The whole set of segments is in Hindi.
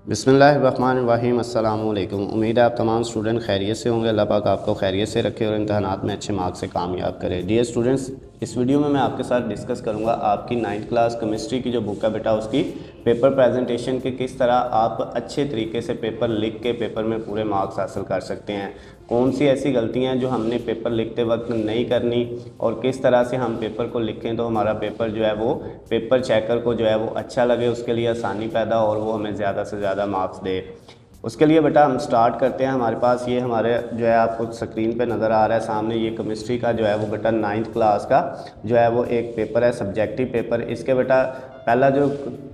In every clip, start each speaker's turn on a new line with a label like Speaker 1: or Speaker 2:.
Speaker 1: बिस्मिल्लाहिर्रहमानिर्रहीम। अस्सलामु अलैकुम। उम्मीद है आप तमाम स्टूडेंट खैरियत से होंगे। अल्लाह पाक आपको खैरियत से रखे और इम्तहानात में अच्छे मार्क्स से कामयाब करे। डियर स्टूडेंट्स, इस वीडियो में मैं आपके साथ डिस्कस करूंगा आपकी 9th क्लास केमिस्ट्री की जो बुक है बेटा, उसकी पेपर प्रेजेंटेशन के किस तरह आप अच्छे तरीके से पेपर लिख के पेपर में पूरे मार्क्स हासिल कर सकते हैं। कौन सी ऐसी गलतियां जो हमने पेपर लिखते वक्त नहीं करनी और किस तरह से हम पेपर को लिखें तो हमारा पेपर जो है वो पेपर चेकर को जो है वो अच्छा लगे, उसके लिए आसानी पैदा और वो हमें ज़्यादा से ज़्यादा मार्क्स दे। उसके लिए बेटा हम स्टार्ट करते हैं। हमारे पास ये हमारे जो है आपको स्क्रीन पे नज़र आ रहा है सामने, ये केमिस्ट्री का जो है वो बेटा 9th क्लास का जो है वो एक पेपर है, सब्जेक्टिव पेपर। इसके बेटा पहला जो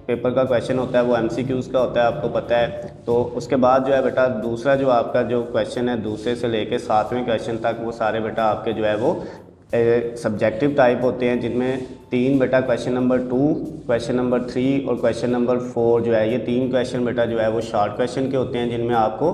Speaker 1: पेपर का क्वेश्चन होता है वो MCQs का होता है, आपको पता है। तो उसके बाद जो है बेटा दूसरा जो आपका जो क्वेश्चन है दूसरे से लेके 7वें क्वेश्चन तक वो सारे बेटा आपके जो है वो सब्जेक्टिव टाइप होते हैं, जिनमें 3 बेटा क्वेश्चन नंबर 2, क्वेश्चन नंबर 3 और क्वेश्चन नंबर 4 जो है ये 3 क्वेश्चन बेटा जो है वो शॉर्ट क्वेश्चन के होते हैं, जिनमें आपको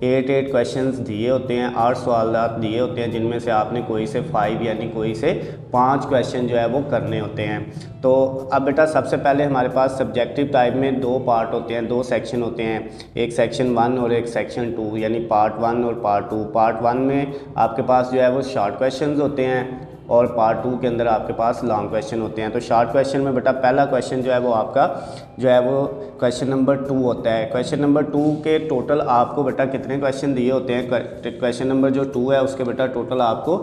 Speaker 1: 8 क्वेश्चंस दिए होते हैं, 8 सवाल दिए होते हैं, जिनमें से आपने कोई से 5 यानी कोई से 5 क्वेश्चन जो है वो करने होते हैं। तो अब बेटा सबसे पहले हमारे पास सब्जेक्टिव टाइप में 2 पार्ट होते हैं, 2 सेक्शन होते हैं, एक सेक्शन 1 और एक सेक्शन 2, यानी पार्ट 1 और पार्ट 2। पार्ट 1 में आपके पास जो है वो शॉर्ट क्वेश्चन होते हैं और पार्ट 2 के अंदर आपके पास लॉन्ग क्वेश्चन होते हैं। तो शॉर्ट क्वेश्चन में बेटा पहला क्वेश्चन जो है वो आपका जो है वो क्वेश्चन नंबर 2 होता है। क्वेश्चन नंबर 2 के टोटल आपको बेटा कितने क्वेश्चन दिए होते हैं? क्वेश्चन नंबर जो 2 है उसके बेटा टोटल आपको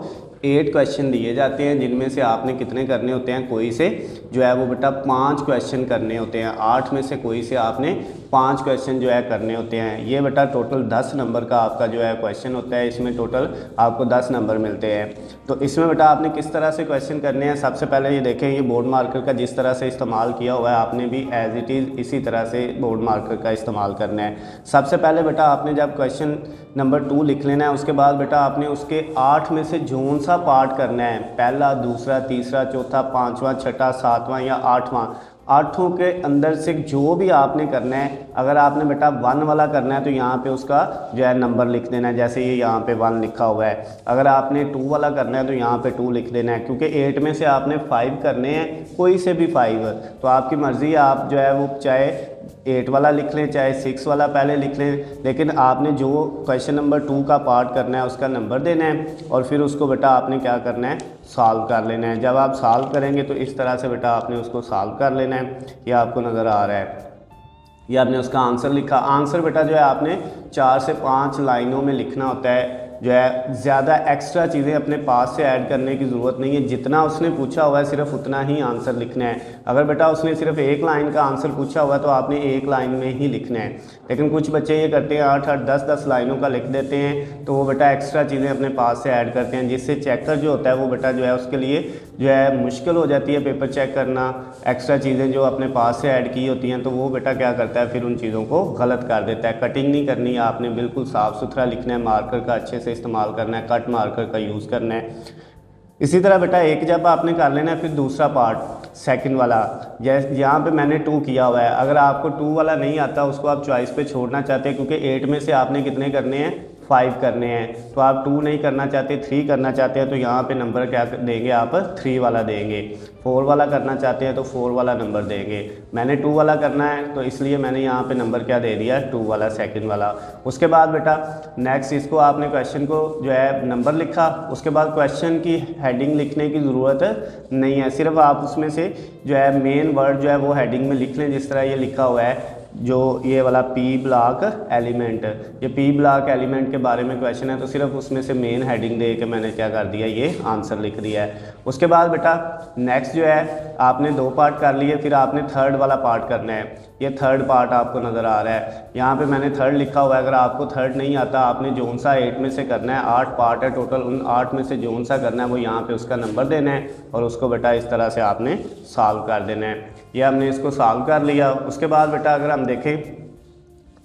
Speaker 1: 8 क्वेश्चन दिए जाते हैं, जिनमें से आपने कितने करने होते हैं? कोई से जो है वो बेटा 5 क्वेश्चन करने होते हैं। 8 में से कोई से आपने 5 क्वेश्चन जो है करने होते हैं। ये बेटा टोटल 10 नंबर का आपका जो है क्वेश्चन होता है, इसमें टोटल आपको 10 नंबर मिलते हैं। तो इसमें बेटा आपने किस तरह से क्वेश्चन करने हैं? सबसे पहले ये देखें, ये बोर्ड मार्कर का जिस तरह से इस्तेमाल किया हुआ है आपने भी एज इट इज़ इसी तरह से बोर्ड मार्कर का इस्तेमाल करना है। सबसे पहले बेटा आपने जब क्वेश्चन नंबर 2 लिख लेना है, उसके बाद बेटा आपने उसके 8 में से जोन सा पार्ट करना है, पहला, दूसरा, तीसरा, चौथा, 5वां, छठा, 7वां या 8वां, 8 के अंदर से जो भी आपने करना है। अगर आपने बेटा 1 वाला करना है तो यहाँ पे उसका जो है नंबर लिख देना है, जैसे ये यहाँ पे 1 लिखा हुआ है। अगर आपने 2 वाला करना है तो यहाँ पे 2 लिख देना है, क्योंकि 8 में से आपने 5 करने हैं, कोई से भी 5। तो आपकी मर्ज़ी है, आप जो है वो चाहे 8 वाला लिख लें चाहे 6 वाला पहले लिख लें, लेकिन आपने जो क्वेश्चन नंबर 2 का पार्ट करना है उसका नंबर देना है और फिर उसको बेटा आपने क्या करना है? सॉल्व कर लेना है। जब आप सॉल्व करेंगे तो इस तरह से बेटा आपने उसको सॉल्व कर लेना है। ये आपको नज़र आ रहा है, ये आपने उसका आंसर लिखा। आंसर बेटा जो है आपने 4 से 5 लाइनों में लिखना होता है, जो है ज़्यादा एक्स्ट्रा चीज़ें अपने पास से ऐड करने की ज़रूरत नहीं है। जितना उसने पूछा हुआ है सिर्फ उतना ही आंसर लिखना है। अगर बेटा उसने सिर्फ 1 लाइन का आंसर पूछा हुआ है तो आपने 1 लाइन में ही लिखना है। लेकिन कुछ बच्चे ये करते हैं 8-8, 10-10 लाइनों का लिख देते हैं, तो वो बेटा एक्स्ट्रा चीज़ें अपने पास से ऐड करते हैं, जिससे चेकर जो होता है वो बेटा जो है उसके लिए जो है मुश्किल हो जाती है पेपर चेक करना। एक्स्ट्रा चीज़ें जो अपने पास से ऐड की होती हैं तो वो बेटा क्या करता है, फिर उन चीज़ों को गलत कर देता है। कटिंग नहीं करनी है, आपने बिल्कुल साफ़ सुथरा लिखना है, मार्कर का अच्छे से इस्तेमाल करना है, कट मार्कर का यूज़ करना है। इसी तरह बेटा एक जब आपने कर लेना है, फिर दूसरा पार्ट सेकंड वाला, जैसे यहाँ पे मैंने 2 किया हुआ है। अगर आपको 2 वाला नहीं आता, उसको आप चॉइस पे छोड़ना चाहते हैं, क्योंकि 8 में से आपने कितने करने हैं? 5 करने हैं। तो आप 2 नहीं करना चाहते, 3 करना चाहते हैं, तो यहाँ पे नंबर क्या देंगे? आप 3 वाला देंगे। 4 वाला करना चाहते हैं तो 4 वाला नंबर देंगे। मैंने 2 वाला करना है तो इसलिए मैंने यहाँ पे नंबर क्या दे दिया? 2 वाला, सेकंड वाला। उसके बाद बेटा नेक्स्ट इसको आपने क्वेश्चन को जो है नंबर लिखा। उसके बाद क्वेश्चन की हेडिंग लिखने की ज़रूरत नहीं है, सिर्फ आप उसमें से जो है मेन वर्ड जो है वो हेडिंग में लिख लें। जिस तरह ये लिखा हुआ है, जो ये वाला P ब्लॉक एलिमेंट, ये P ब्लॉक एलिमेंट के बारे में क्वेश्चन है, तो सिर्फ उसमें से मेन हेडिंग दे के मैंने क्या कर दिया? ये आंसर लिख दिया है। उसके बाद बेटा नेक्स्ट जो है आपने 2 पार्ट कर लिए, फिर आपने थर्ड वाला पार्ट करना है। ये थर्ड पार्ट आपको नज़र आ रहा है, यहाँ पे मैंने थर्ड लिखा हुआ है। अगर आपको थर्ड नहीं आता, आपने जोन सा 8 में से करना है। 8 पार्ट है टोटल, उन 8 में से जोन सा करना है वो यहाँ पे उसका नंबर देना है और उसको बेटा इस तरह से आपने सॉल्व कर देना है। ये हमने इसको सॉल्व कर लिया। उसके बाद बेटा अगर हम देखें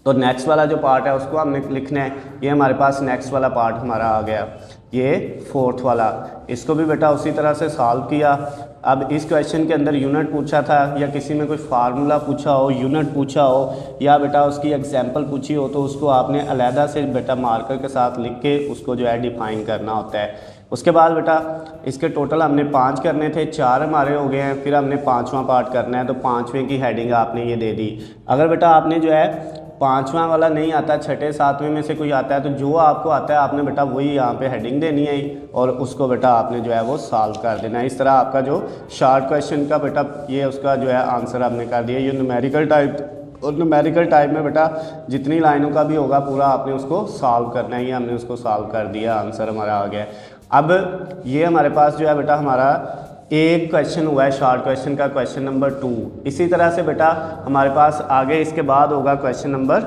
Speaker 1: तो नेक्स्ट वाला जो पार्ट है उसको हमने लिखना है। ये हमारे पास नेक्स्ट वाला पार्ट हमारा आ गया, ये 4th वाला। इसको भी बेटा उसी तरह से सॉल्व किया। अब इस क्वेश्चन के अंदर यूनिट पूछा था, या किसी में कोई फार्मूला पूछा हो, यूनिट पूछा हो, या बेटा उसकी एग्जांपल पूछी हो, तो उसको आपने अलहदा से बेटा मार्कर के साथ लिख के उसको जो है डिफाइन करना होता है। उसके बाद बेटा इसके टोटल हमने 5 करने थे, 4 हमारे हो गए हैं। फिर हमने 5वां पार्ट करना है, तो 5वें की हेडिंग आपने ये दे दी। अगर बेटा आपने जो है पाँचवा वाला नहीं आता, छठे सातवें में से कोई आता है, तो जो आपको आता है आपने बेटा वही यहाँ पे हेडिंग देनी है और उसको बेटा आपने जो है वो सॉल्व कर देना है। इस तरह आपका जो शॉर्ट क्वेश्चन का बेटा ये उसका जो है आंसर आपने कर दिया। ये न्यूमेरिकल टाइप, और न्यूमेरिकल टाइप में बेटा जितनी लाइनों का भी होगा पूरा आपने उसको सॉल्व करना है। ये हमने उसको सॉल्व कर दिया, आंसर हमारा आ गया। अब ये हमारे पास जो है बेटा हमारा एक क्वेश्चन हुआ है शॉर्ट क्वेश्चन का, क्वेश्चन नंबर 2। इसी तरह से बेटा हमारे पास आगे इसके बाद होगा क्वेश्चन नंबर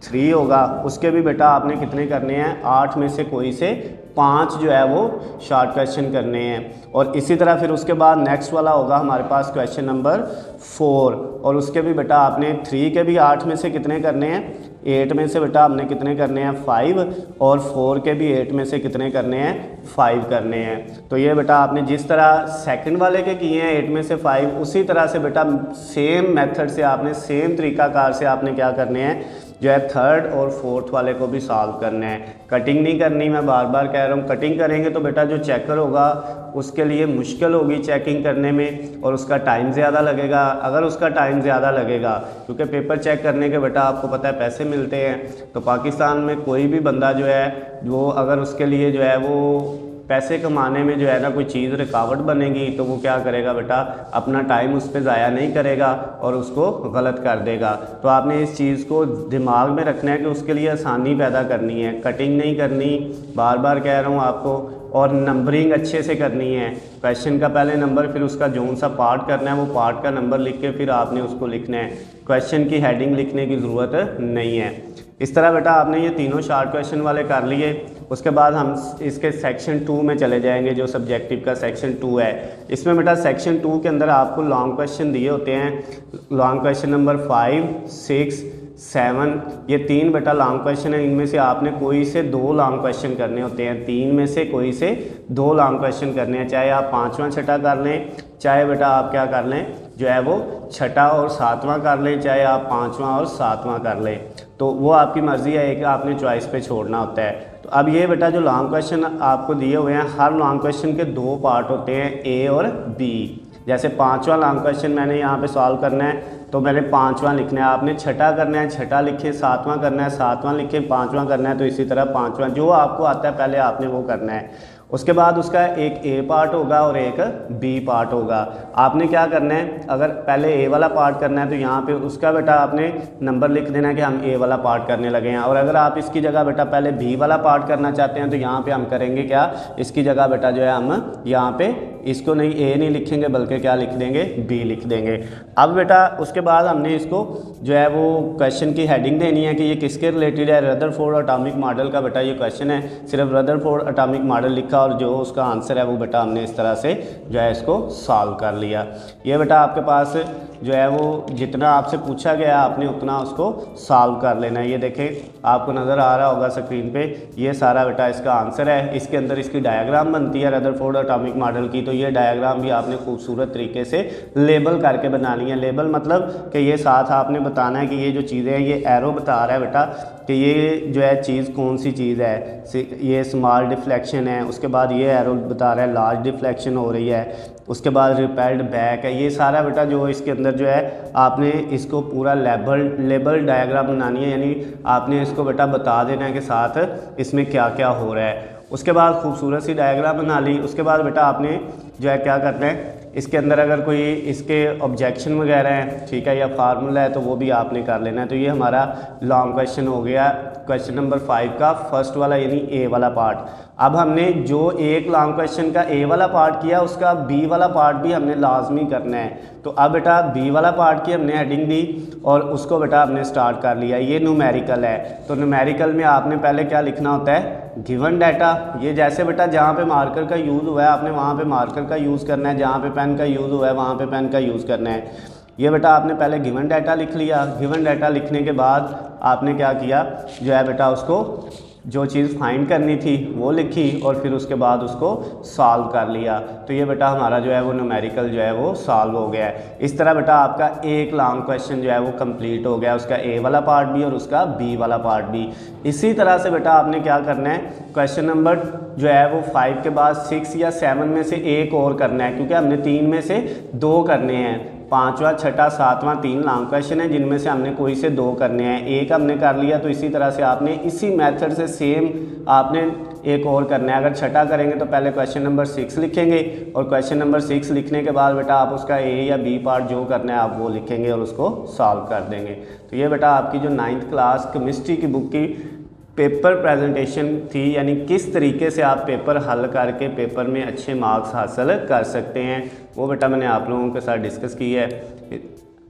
Speaker 1: 3 होगा, उसके भी बेटा आपने कितने करने हैं, 8 में से कोई से 5 जो है वो शॉर्ट क्वेश्चन करने हैं। और इसी तरह फिर उसके बाद नेक्स्ट वाला होगा हमारे पास क्वेश्चन नंबर 4, और उसके भी बेटा आपने 3 के भी 8 में से कितने करने हैं, 8 में से बेटा आपने कितने करने हैं, 5, और 4 के भी 8 में से कितने करने हैं, 5 करने हैं। तो ये बेटा आपने जिस तरह सेकंड वाले के किए हैं 8 में से 5, उसी तरह से बेटा सेम मेथड से आपने, सेम तरीकाकार से आपने क्या करने हैं जो है थर्ड और फोर्थ वाले को भी सॉल्व करना है। कटिंग नहीं करनी, मैं बार बार कह रहा हूँ, कटिंग करेंगे तो बेटा जो चेकर होगा उसके लिए मुश्किल होगी चेकिंग करने में और उसका टाइम ज़्यादा लगेगा। अगर उसका टाइम ज़्यादा लगेगा, क्योंकि पेपर चेक करने के बेटा आपको पता है पैसे मिलते हैं, तो पाकिस्तान में कोई भी बंदा जो है वो अगर उसके लिए जो है वो पैसे कमाने में जो है ना कोई चीज़ रुकावट बनेगी तो वो क्या करेगा बेटा, अपना टाइम उस पर ज़ाया नहीं करेगा और उसको गलत कर देगा। तो आपने इस चीज़ को दिमाग में रखना है कि उसके लिए आसानी पैदा करनी है, कटिंग नहीं करनी, बार बार कह रहा हूँ आपको, और नंबरिंग अच्छे से करनी है। क्वेश्चन का पहले नंबर, फिर उसका जोन सा पार्ट करना है, वो पार्ट का नंबर लिख के फिर आपने उसको लिखना है। क्वेश्चन की हेडिंग लिखने की ज़रूरत नहीं है। इस तरह बेटा आपने ये तीनों शॉर्ट क्वेश्चन वाले कर लिए। उसके बाद हम इसके सेक्शन 2 में चले जाएंगे, जो सब्जेक्टिव का सेक्शन 2 है। इसमें बेटा सेक्शन 2 के अंदर आपको लॉन्ग क्वेश्चन दिए होते हैं। लॉन्ग क्वेश्चन नंबर 5, 6, 7, ये 3 बेटा लॉन्ग क्वेश्चन है। इनमें से आपने कोई से 2 लॉन्ग क्वेश्चन करने होते हैं, 3 में से कोई से 2 लॉन्ग क्वेश्चन करने हैं। चाहे आप 5वां छठा कर लें, चाहे बेटा आप क्या कर लें जो है वो छठा और 7वां कर लें, चाहे आप 5वां और 7वां कर लें, तो वो आपकी मर्ज़ी है कि आपने चॉइस पे छोड़ना होता है। तो अब ये बेटा जो लॉन्ग क्वेश्चन आपको दिए हुए हैं, हर लॉन्ग क्वेश्चन के 2 पार्ट होते हैं, ए और बी। जैसे 5वां लॉन्ग क्वेश्चन मैंने यहाँ पे सॉल्व करना है तो मैंने 5वां लिखना है, आपने छठा करना है छठा लिखें, 7वां करना है 7वां लिखें, 5वां करना है तो इसी तरह 5वां, जो आपको आता है पहले आपने वो करना है। उसके बाद उसका एक ए पार्ट होगा और एक बी पार्ट होगा। आपने क्या करना है, अगर पहले ए वाला पार्ट करना है तो यहाँ पे उसका बेटा आपने नंबर लिख देना है कि हम ए वाला पार्ट करने लगे हैं। और अगर आप इसकी जगह बेटा पहले बी वाला पार्ट करना चाहते हैं तो यहाँ पे हम करेंगे क्या, इसकी जगह बेटा जो है हम यहाँ पे इसको नहीं ए नहीं लिखेंगे बल्कि क्या लिख देंगे, बी लिख देंगे। अब बेटा उसके बाद हमने इसको जो है वो क्वेश्चन की हेडिंग देनी है कि ये किसके रिलेटेड है। रदरफोर्ड एटॉमिक मॉडल का बेटा ये क्वेश्चन है, सिर्फ रदरफोर्ड एटॉमिक मॉडल लिखा और जो उसका आंसर है वो बेटा हमने इस तरह से जो है इसको सॉल्व कर लिया। ये बेटा आपके पास जो है वो जितना आपसे पूछा गया आपने उतना उसको सॉल्व कर लेना है। ये देखें आपको नज़र आ रहा होगा स्क्रीन पे, ये सारा बेटा इसका आंसर है। इसके अंदर इसकी डायग्राम बनती है रदरफोर्ड एटॉमिक मॉडल की, तो ये डायग्राम भी आपने खूबसूरत तरीके से लेबल करके बनानी है। लेबल मतलब कि ये साथ आपने बताना है कि ये जो चीज़ें हैं, ये एरो बता रहा है बेटा कि ये जो है चीज़ कौन सी चीज़ है। ये स्मॉल डिफ्लेक्शन है, उसके बाद ये एरो बता रहा है लार्ज डिफ्लेक्शन हो रही है, उसके बाद रिपेल्ड बैक है। ये सारा बेटा जो इसके अंदर जो है आपने इसको पूरा लेबल डायग्राम बनानी है, यानी आपने इसको बेटा बता देना है कि साथ इसमें क्या क्या हो रहा है। उसके बाद खूबसूरत सी डायग्राम बना ली। उसके बाद बेटा आपने जो है क्या करना है, इसके अंदर अगर कोई इसके ऑब्जेक्शन वगैरह हैं, ठीक है, या फार्मूला है तो वो भी आपने कर लेना है। तो ये हमारा लॉन्ग क्वेश्चन हो गया, क्वेश्चन नंबर 5 का फर्स्ट वाला यानी ए वाला पार्ट। अब हमने जो एक लॉन्ग क्वेश्चन का ए वाला पार्ट किया उसका बी वाला पार्ट भी हमने लाजमी करना है। तो अब बेटा बी वाला पार्ट की हमने हेडिंग दी और उसको बेटा हमने स्टार्ट कर लिया। ये न्यूमेरिकल है, तो न्यूमेरिकल में आपने पहले क्या लिखना होता है, गिवन डाटा। ये जैसे बेटा जहाँ पे मार्कर का यूज़ हुआ है आपने वहाँ पे मार्कर का यूज़ करना है, जहाँ पे पेन का यूज़ हुआ है वहाँ पे पेन का यूज़ करना है। ये बेटा आपने पहले गिवन डाटा लिख लिया। गिवन डाटा लिखने के बाद आपने क्या किया, जो है बेटा उसको जो चीज़ फाइंड करनी थी वो लिखी और फिर उसके बाद उसको सॉल्व कर लिया। तो ये बेटा हमारा जो है वो न्यूमेरिकल जो है वो सॉल्व हो गया है। इस तरह बेटा आपका एक लॉन्ग क्वेश्चन जो है वो कंप्लीट हो गया, उसका ए वाला पार्ट भी और उसका बी वाला पार्ट भी। इसी तरह से बेटा आपने क्या करना है, क्वेश्चन नंबर जो है वो 5 के बाद 6 या 7 में से एक और करना है, क्योंकि हमने 3 में से 2 करने हैं। पाँचवा, छठा, सातवां 3 लॉन्ग क्वेश्चन है जिनमें से हमने कोई से 2 करने हैं। एक हमने कर लिया तो इसी तरह से आपने इसी मेथड से सेम आपने एक और करना है। अगर छठा करेंगे तो पहले क्वेश्चन नंबर 6 लिखेंगे और क्वेश्चन नंबर 6 लिखने के बाद बेटा आप उसका ए या बी पार्ट जो करना है आप वो लिखेंगे और उसको सॉल्व कर देंगे। तो ये बेटा आपकी जो 9th क्लास केमिस्ट्री की बुक की पेपर प्रेजेंटेशन थी, यानी किस तरीके से आप पेपर हल करके पेपर में अच्छे मार्क्स हासिल कर सकते हैं, वो बेटा मैंने आप लोगों के साथ डिस्कस की है।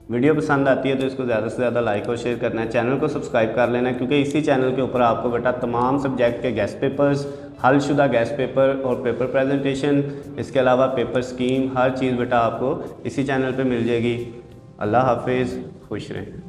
Speaker 1: वीडियो पसंद आती है तो इसको ज़्यादा से ज़्यादा लाइक और शेयर करना है, चैनल को सब्सक्राइब कर लेना है, क्योंकि इसी चैनल के ऊपर आपको बेटा तमाम सब्जेक्ट के गेस्ट पेपर्स, हलशुदा गेस्ट पेपर और पेपर प्रेजेंटेशन, इसके अलावा पेपर स्कीम, हर चीज़ बेटा आपको इसी चैनल पे मिल जाएगी। अल्लाह हाफिज़, खुश रहें।